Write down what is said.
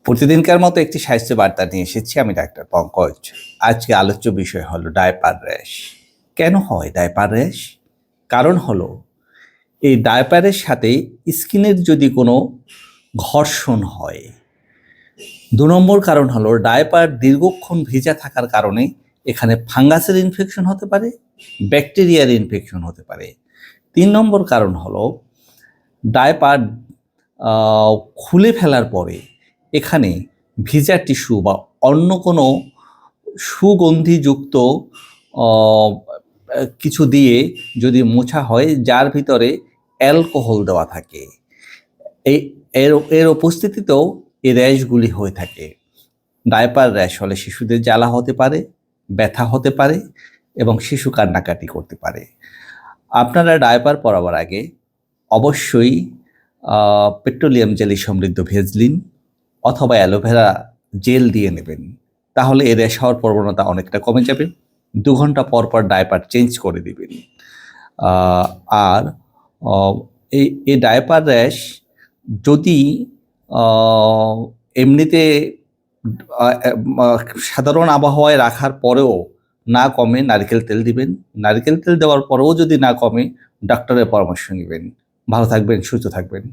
প্রতিদিনকার মতো একটি স্বাস্থ্য বার্তা নিয়ে এসেছি। আমি ডাক্তার পঙ্কজ। আজকে আলোচ্য বিষয় হলো ডায়পার র্যাশ। কেন হয় ডায়পার র্যাশ? কারণ হলো এই ডায়পারের সাথে স্কিনের যদি কোনো ঘর্ষণ হয়। ২ নম্বর কারণ হলো ডায়পার দীর্ঘক্ষণ ভেজা থাকার কারণে এখানে ফাঙ্গাসের ইনফেকশন হতে পারে, ব্যাকটেরিয়ার ইনফেকশন হতে পারে। ৩ নম্বর কারণ হলো ডায়পার খুলে ফেলার পরে এখানে ভিজা টিস্যু বা অন্য কোনো সুগন্ধিযুক্ত কিছু দিয়ে যদি মোছা হয়, যার ভিতরে অ্যালকোহল দেওয়া থাকে, এর উপস্থিতিতেও এই র্যাশগুলি হয়ে থাকে। ডায়পার র্যাশ হলে শিশুদের জ্বালা হতে পারে, ব্যথা হতে পারে এবং শিশু কান্নাকাটি করতে পারে। আপনারা ডায়পার পরাবার আগে অবশ্যই পেট্রোলিয়াম জেলি সমৃদ্ধ ভেজলিন অথবা অ্যালোভেরা জেল দিয়ে নেবেন। তাহলে এর র্যাশ হওয়ার প্রবণতা অনেকটা কমে যাবে। ২ ঘন্টা পর পর ডায়পার চেঞ্জ করে দিবেন। আর এই ডায়পার র্যাশ যদি এমনিতে সাধারণ আবহাওয়ায় রাখার পরেও না কমে, নারকেল তেল দিবেন। নারকেল তেল দেওয়ার পরেও যদি না কমে, ডাক্তারের পরামর্শ নেবেন। ভালো থাকবেন, সুস্থ থাকবেন।